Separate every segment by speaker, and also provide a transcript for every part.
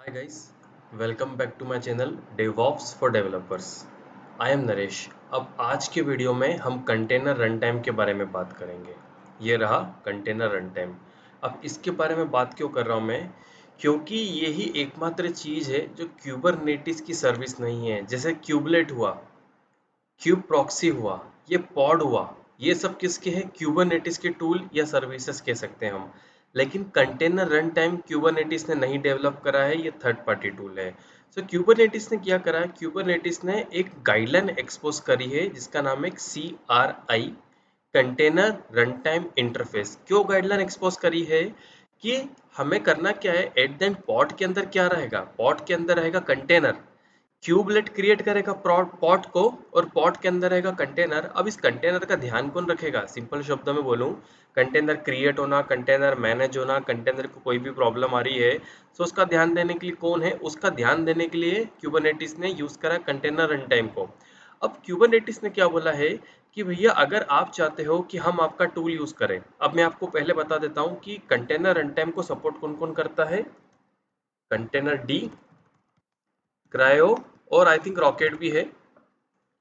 Speaker 1: Hi guys, welcome back to my channel DevOps for Developers. I am Naresh. अब आज के video में हम कंटेनर रन टाइम के बारे में बात करेंगे। ये रहा कंटेनर रन टाइम। अब इसके बारे में बात क्यों कर रहा हूँ मैं? क्योंकि यही एकमात्र चीज़ है जो क्यूबरनेटिस की सर्विस नहीं है। जैसे क्यूबलेट हुआ, क्यूब प्रॉक्सी हुआ, ये पॉड हुआ, ये सब किसके हैं? क्यूबरनेटिस के टूल या सर्विसेज कह सकते हैं हम। लेकिन कंटेनर रन टाइम क्यूबरनेटिस ने नहीं डेवलप करा है, ये थर्ड पार्टी टूल है। सो क्यूबरनेटिस ने क्या करा है? क्यूबरनेटिस ने एक गाइडलाइन एक्सपोज करी है जिसका नाम है CRI, container run time interface. क्यों गाइडलाइन एक्सपोज करी है? कि हमें करना क्या है, एट द एंड पॉड के अंदर क्या रहेगा? पॉड के अंदर रहेगा कंटेनर, क्यूबलेट क्रिएट करेगा पॉट को, और पॉट के अंदर रहेगा कंटेनर। अब इस कंटेनर का ध्यान कौन रखेगा? सिंपल शब्दों में बोलूं, कंटेनर क्रिएट होना, कंटेनर मैनेज होना, कंटेनर को कोई भी प्रॉब्लम आ रही है तो उसका ध्यान देने के लिए कौन है? उसका ध्यान देने के लिए क्यूबरनेटिस ने यूज करा कंटेनर रन टाइम को। अब क्यूबरनेटिस ने क्या बोला है कि भैया अगर आप चाहते हो कि हम आपका टूल यूज करें, अब मैं आपको पहले बता देता हूं कि कंटेनर रन टाइम को सपोर्ट कौन कौन करता है। कंटेनर डी, क्रायो, और आई थिंक रॉकेट भी है।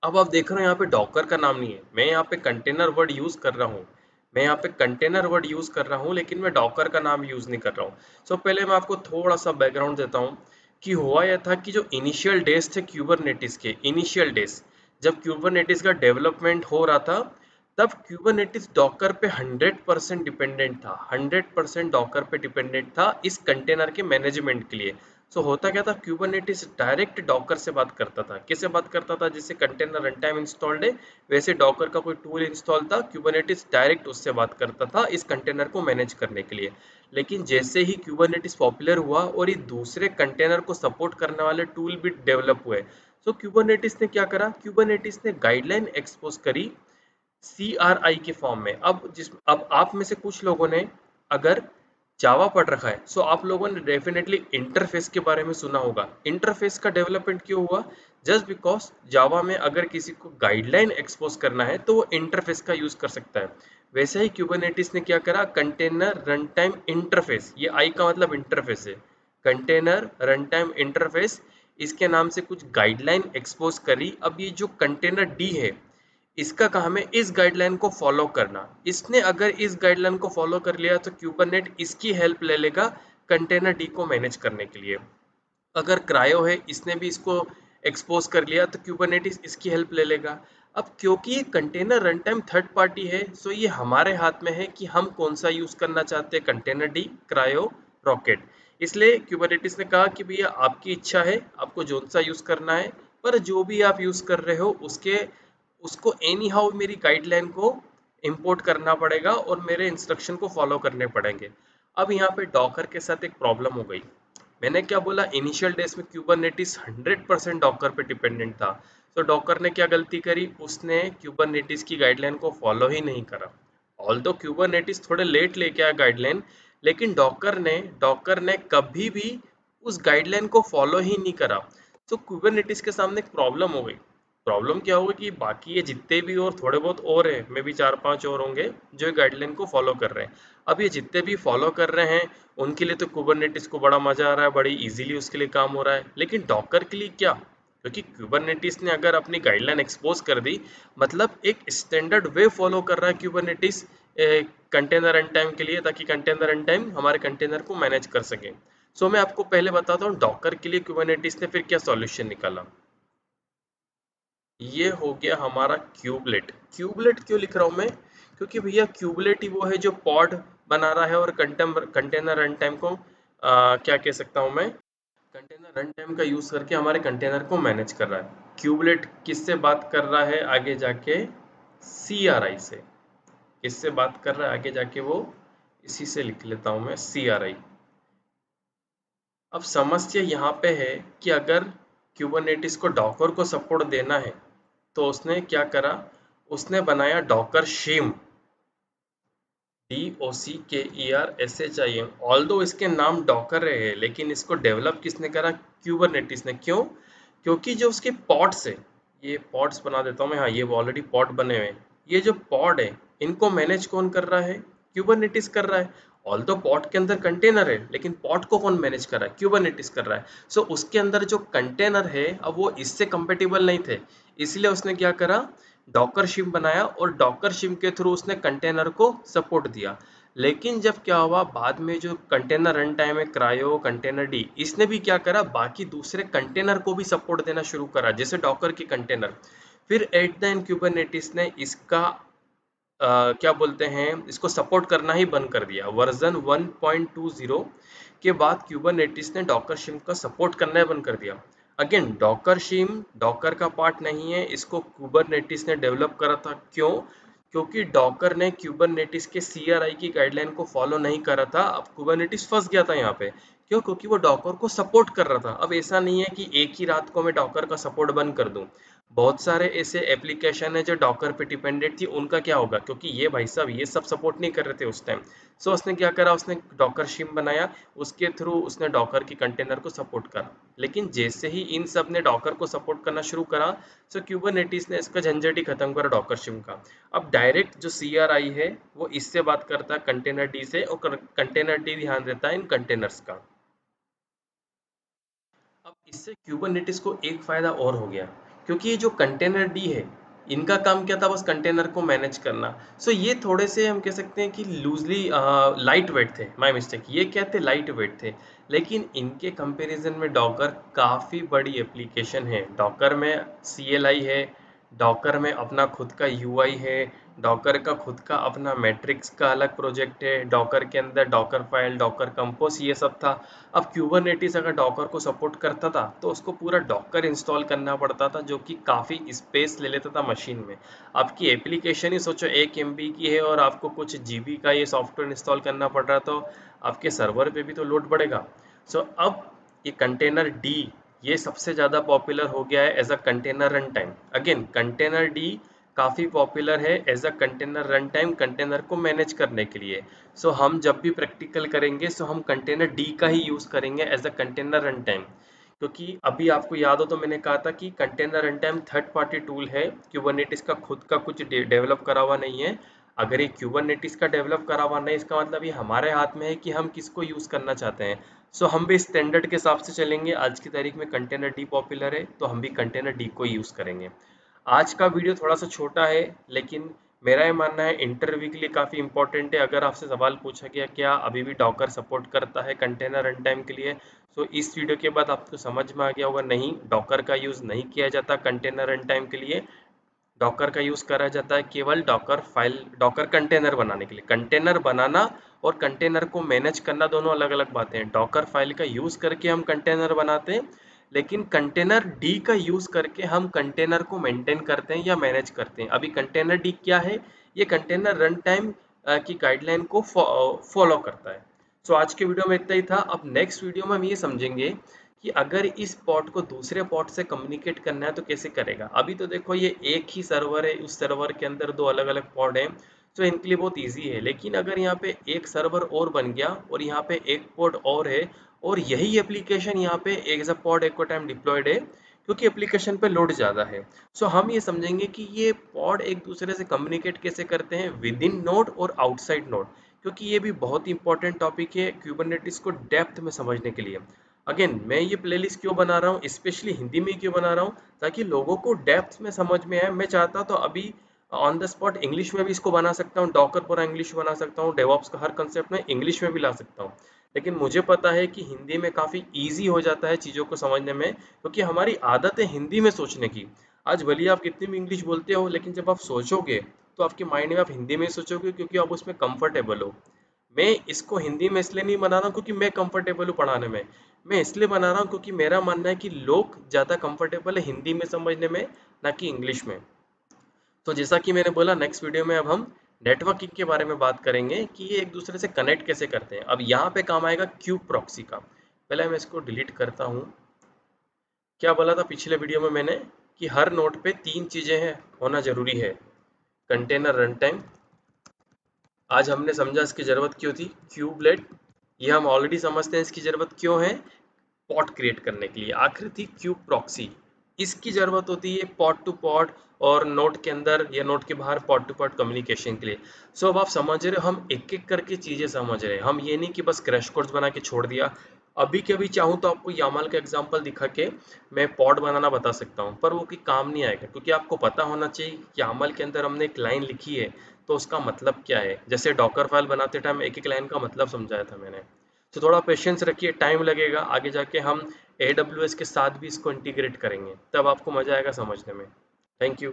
Speaker 1: अब आप देख रहे हो यहाँ पे डॉकर का नाम नहीं है, मैं यहाँ पे कंटेनर वर्ड यूज कर रहा हूँ। मैं यहाँ पे कंटेनर वर्ड यूज कर रहा हूँ, लेकिन मैं डॉकर का नाम यूज नहीं कर रहा हूँ। सो पहले मैं आपको थोड़ा सा बैकग्राउंड देता हूँ कि हुआ यह था कि जो इनिशियल डेज थे क्यूबरनेटिस के, इनिशियल डेज जब क्यूबरनेटिस का डेवलपमेंट हो रहा था, तब क्यूबरनेटिस डॉकर पे 100% डिपेंडेंट था। 100% डॉकर पे डिपेंडेंट था इस कंटेनर के मैनेजमेंट के लिए। होता क्या था, क्यूबरनेटिस डायरेक्ट डॉकर से बात करता था। किससे बात करता था? जैसे कंटेनर रन टाइम इंस्टॉल्ड है, वैसे डॉकर का कोई टूल इंस्टॉल था, क्यूबरनेटिस डायरेक्ट उससे बात करता था इस कंटेनर को मैनेज करने के लिए। लेकिन जैसे ही क्यूबरनेटिस पॉपुलर हुआ और ये दूसरे कंटेनर को सपोर्ट करने वाले टूल भी डेवलप हुए, क्यूबरनेटिस ने क्या करा? क्यूबरनेटिस ने गाइडलाइन एक्सपोज करी CRI के फॉर्म में। अब आप में से कुछ लोगों ने अगर जावा पढ़ रखा है, आप लोगों ने डेफिनेटली इंटरफेस के बारे में सुना होगा। इंटरफेस का डेवलपमेंट क्यों हुआ? जस्ट बिकॉज जावा में अगर किसी को गाइडलाइन एक्सपोज करना है तो वो इंटरफेस का यूज कर सकता है। वैसे ही क्यूबरनेटिस ने क्या करा? कंटेनर रन टाइम इंटरफेस, ये आई का मतलब इंटरफेस है, कंटेनर रन टाइम इंटरफेस, इसके नाम से कुछ गाइडलाइन एक्सपोज करी। अब ये जो कंटेनर डी है, इसका काम है इस गाइडलाइन को फॉलो करना। इसने अगर इस गाइडलाइन को फॉलो कर लिया तो क्यूबरनेट इसकी हेल्प ले लेगा कंटेनर डी को मैनेज करने के लिए। अगर क्रायो है, इसने भी इसको एक्सपोज कर लिया तो क्यूबरनेटिस इसकी हेल्प ले लेगा। अब क्योंकि ये container run time third party है, ये हमारे हाथ में है कि हम कौन सा यूज करना चाहते हैं, कंटेनर डी, क्रायो, रॉकेट। इसलिए क्यूबरनेटिस ने कहा कि भैया आपकी इच्छा है, आपको जोन सा यूज करना है, पर जो भी आप यूज कर रहे हो उसके उसको एनी हाउ मेरी गाइडलाइन को इंपोर्ट करना पड़ेगा और मेरे इंस्ट्रक्शन को फॉलो करने पड़ेंगे। अब यहाँ पे डॉकर के साथ एक प्रॉब्लम हो गई। मैंने क्या बोला? इनिशियल डेज में क्यूबरनेटिस 100% डॉकर पे डिपेंडेंट था। डॉकर ने क्या गलती करी? उसने क्यूबरनेटिस की गाइडलाइन को फॉलो ही नहीं करा। ऑल्दो क्यूबरनेटिस थोड़े लेट लेके आया गाइडलाइन, लेकिन डॉकर ने कभी भी उस गाइडलाइन को फॉलो ही नहीं करा। क्यूबरनेटिस के सामने एक प्रॉब्लम हो गई। प्रॉब्लम क्या होगा कि बाकी ये जितने भी और थोड़े बहुत और हैं, मे भी 4-5 और होंगे जो गाइडलाइन को फॉलो कर रहे हैं। अब ये जितने भी फॉलो कर रहे हैं उनके लिए तो कुबरनेटिस को बड़ा मजा आ रहा है, बड़ी इजीली उसके लिए काम हो रहा है, लेकिन डॉकर के लिए क्या? क्योंकि क्यूबरनेटिस ने अगर अपनी गाइडलाइन एक्सपोज कर दी, मतलब एक स्टैंडर्ड वे फॉलो कर रहा है क्यूबरनेटिस कंटेनर रन टाइम के लिए, ताकि कंटेनर रन टाइम हमारे कंटेनर को मैनेज कर सके। मैं आपको पहले बताता हूँ डॉकर के लिए क्यूबरनेटिस ने फिर क्या सॉल्यूशन निकाला। ये हो गया हमारा क्यूबलेट। क्यूबलेट क्यों लिख रहा हूँ मैं? क्योंकि भैया क्यूबलेट ही वो है जो पॉड बना रहा है और कंटेनर रन टाइम को क्या कह सकता हूँ मैं, कंटेनर रन टाइम का यूज करके हमारे कंटेनर को मैनेज कर रहा है। क्यूबलेट किससे बात कर रहा है आगे जाके? CRI से। किससे बात कर रहा है आगे जाके वो? इसी से लिख लेता हूँ मैं, CRI। अब समस्या यहाँ पे है कि अगर क्यूबरनेटिस को डॉकर को सपोर्ट देना है तो उसने क्या करा? उसने बनाया डॉकर शिम, DOCKERSHIM। ऑल्दो इसके नाम डॉकर है, लेकिन इसको डेवलप किसने करा? क्यूबरनेटिस ने। क्यों? क्योंकि जो उसके पॉड्स है, ये पॉड्स बना देता हूँ मैं, हाँ ये ऑलरेडी पॉड बने हुए हैं। ये जो पॉड है, इनको मैनेज कौन कर रहा है? क्यूबरनेटिस कर रहा है। ऑल तो पॉड के अंदर कंटेनर है, लेकिन पॉड को कौन मैनेज कर रहा है? क्यूबरनेटिस कर रहा है। सो उसके अंदर जो कंटेनर है अब वो इससे कंपेटेबल नहीं थे, इसलिए उसने क्या करा, डॉकर शिप बनाया और डॉकर शिप के थ्रू उसने कंटेनर को सपोर्ट दिया। लेकिन जब क्या हुआ बाद में, जो कंटेनर रन टाइम है क्रायो कंटेनर डी, इसने भी क्या करा, बाकी दूसरे कंटेनर को भी सपोर्ट देना शुरू करा, जैसे डॉकर की कंटेनर। फिर एट द एंड क्यूबरनेटिस ने इसका क्या बोलते हैं, इसको सपोर्ट करना ही बंद कर दिया। वर्जन 1.20 के बाद क्यूबरनेटिस ने डॉकर शिम का सपोर्ट करना ही बंद कर दिया। अगेन डॉकर शिम डॉकर का पार्ट नहीं है, इसको क्यूबरनेटिस ने डेवलप करा था। क्यों? क्योंकि डॉकर ने क्यूबरनेटिस के CRI की गाइडलाइन को फॉलो नहीं करा था। अब क्यूबरनेटिस फंस गया था यहाँ पे। क्यों? क्योंकि वो डॉकर को सपोर्ट कर रहा था। अब ऐसा नहीं है कि एक ही रात को मैं डॉकर का सपोर्ट बंद कर दूं। बहुत सारे ऐसे एप्लीकेशन है जो डॉकर पे डिपेंडेंट थी, उनका क्या होगा, क्योंकि ये भाई साहब ये सब सपोर्ट नहीं कर रहे थे उस टाइम। सो उसने क्या करा, उसने डॉकर शिम बनाया, उसके थ्रू उसने डॉकर की कंटेनर को सपोर्ट करा। लेकिन जैसे ही इन सब ने डॉकर को सपोर्ट करना शुरू करा, सो क्यूबरनेटिस ने इसका झंझट ही खत्म करा डॉकर शिम का। अब डायरेक्ट जो CRI है वो इससे बात करता है कंटेनर डी से, और कंटेनर डी ध्यान देता है इन कंटेनर्स का। अब इससे क्यूबरनेटिस को एक फ़ायदा और हो गया, क्योंकि ये जो कंटेनर डी है, इनका काम क्या था, बस कंटेनर को मैनेज करना। सो ये थोड़े से हम कह सकते हैं कि लूजली लाइट वेट थे, माय मिस्टेक, ये क्या थे, लाइट वेट थे। लेकिन इनके कंपैरिजन में डॉकर काफ़ी बड़ी एप्लीकेशन है। डॉकर में CLI है, डॉकर में अपना खुद का UI है, डॉकर का खुद का अपना मैट्रिक्स का अलग प्रोजेक्ट है, डॉकर के अंदर डॉकर फाइल, डॉकर कंपोज, ये सब था। अब क्यूबरनेटिस अगर डॉकर को सपोर्ट करता था तो उसको पूरा डॉकर इंस्टॉल करना पड़ता था, जो कि काफ़ी स्पेस ले लेता था मशीन में। आपकी एप्लीकेशन ही सोचो 1 MB की है और आपको कुछ GB का ये सॉफ्टवेयर इंस्टॉल करना पड़ रहा, तो आपके सर्वर पे भी तो लोड पड़ेगा। सो अब ये कंटेनर डी, ये सबसे ज़्यादा पॉपुलर हो गया है as a container run time. Again containerd काफ़ी पॉपुलर है as a container run time, container को मैनेज करने के लिए। सो हम जब भी प्रैक्टिकल करेंगे सो हम कंटेनर डी का ही यूज़ करेंगे as a container run time. क्योंकि अभी आपको याद हो तो मैंने कहा था कि container run time third party tool है, क्यूबरनेटिस का खुद का कुछ डेवलप करा हुआ नहीं है। अगर ये क्यूबरनेटिस का डेवलप करा हुआ नहीं, इसका मतलब ये हमारे हाथ में है कि हम किसको यूज़ करना चाहते हैं। सो हम भी स्टैंडर्ड के हिसाब से चलेंगे। आज की तारीख में कंटेनर डी पॉपुलर है तो हम भी कंटेनर डी को यूज़ करेंगे। आज का वीडियो थोड़ा सा छोटा है, लेकिन मेरा ये मानना है इंटरव्यू के लिए काफ़ी इंपॉर्टेंट है। अगर आपसे सवाल पूछा गया क्या अभी भी डॉकर सपोर्ट करता है कंटेनर रन टाइम के लिए, तो इस वीडियो के बाद आपको समझ में आ गया होगा, नहीं, डॉकर का यूज़ नहीं किया जाता कंटेनर रन टाइम के लिए। डॉकर का यूज़ करा जाता है केवल डॉकर फाइल, डॉकर कंटेनर बनाने के लिए। कंटेनर बनाना और कंटेनर को मैनेज करना दोनों अलग अलग बातें हैं। डॉकर फाइल का यूज़ करके हम कंटेनर बनाते हैं, लेकिन कंटेनर डी का यूज़ करके हम कंटेनर को मेंटेन करते हैं या मैनेज करते हैं। अभी कंटेनर डी क्या है, ये कंटेनर रन टाइम की गाइडलाइन को फॉलो करता है। सो आज के वीडियो में इतना ही था। अब नेक्स्ट वीडियो में हम ये समझेंगे कि अगर इस पॉट को दूसरे पॉट से कम्युनिकेट करना है तो कैसे करेगा। अभी तो देखो ये एक ही सर्वर है, उस सर्वर के अंदर दो अलग अलग पॉड हैं, तो इनके लिए बहुत इजी है। लेकिन अगर यहाँ पे एक सर्वर और बन गया और यहाँ पे एक पॉड और है, और यही एप्लीकेशन यहाँ पे एक पॉड एक टाइम डिप्लॉयड है, क्योंकि एप्लीकेशन पे लोड ज़्यादा है। सो हम ये समझेंगे कि ये पॉड एक दूसरे से कम्युनिकेट कैसे करते हैं विद इन नोड और आउटसाइड नोड, क्योंकि ये भी बहुत इंपॉर्टेंट टॉपिक है क्यूबरनेटिस को डेप्थ में समझने के लिए। अगेन मैं ये प्लेलिस्ट क्यों बना रहा हूँ, स्पेशली हिंदी में क्यों बना रहा हूँ, ताकि लोगों को डेप्थ में समझ में आए। मैं चाहता तो अभी ऑन द स्पॉट इंग्लिश में भी इसको बना सकता हूँ, डॉकर पूरा इंग्लिश बना सकता हूँ, डेवॉप्स का हर कंसेप्ट में इंग्लिश में भी ला सकता हूँ। लेकिन मुझे पता है कि हिंदी में काफ़ी ईजी हो जाता है चीज़ों को समझने में, क्योंकि हमारी आदत है हिंदी में सोचने की। आज भले आप कितनी भी इंग्लिश बोलते हो, लेकिन जब आप सोचोगे तो आपके माइंड में आप हिंदी में सोचोगे, क्योंकि आप उसमें कंफर्टेबल हो। मैं इसको हिंदी में इसलिए नहीं बना रहा हूँ क्योंकि मैं कंफर्टेबल हूँ पढ़ाने में, मैं इसलिए बना रहा हूँ क्योंकि मेरा मानना है कि लोग ज़्यादा कंफर्टेबल है हिंदी में समझने में, ना कि इंग्लिश में। तो जैसा कि मैंने बोला, नेक्स्ट वीडियो में अब हम नेटवर्किंग के बारे में बात करेंगे कि ये एक दूसरे से कनेक्ट कैसे करते हैं। अब यहाँ पे काम आएगा क्यूब प्रॉक्सी का। पहले मैं इसको डिलीट करता हूँ। क्या बोला था पिछले वीडियो में मैंने, कि हर नोड पे 3 चीज़ें हैं, होना ज़रूरी है। कंटेनर रन टाइम, आज हमने समझा इसकी ज़रूरत क्यों थी। क्यूबलेट, ये हम ऑलरेडी समझते हैं इसकी ज़रूरत क्यों है, पॉट क्रिएट करने के लिए। आखिरी थी क्यूब प्रॉक्सी, इसकी ज़रूरत होती है पॉड टू पॉड और नोड के अंदर या नोड के बाहर पॉड टू पॉड कम्युनिकेशन के लिए। सो अब आप समझ रहे हो, हम एक एक करके चीज़ें समझ रहे हैं। हम ये नहीं कि बस क्रैश कोर्स बना के छोड़ दिया। अभी के अभी चाहूँ तो आपको यामाल का एग्जांपल दिखा के मैं पॉड बनाना बता सकता हूँ, पर वो कि काम नहीं आएगा, क्योंकि आपको पता होना चाहिए कि यामाल के अंदर हमने एक लाइन लिखी है तो उसका मतलब क्या है। जैसे डॉकर फाइल बनाते टाइम एक एक लाइन का मतलब समझाया था मैंने। तो थोड़ा पेशेंस रखिए, टाइम लगेगा। आगे जाके हम AWS के साथ भी इसको इंटीग्रेट करेंगे, तब आपको मज़ा आएगा समझने में। Thank you.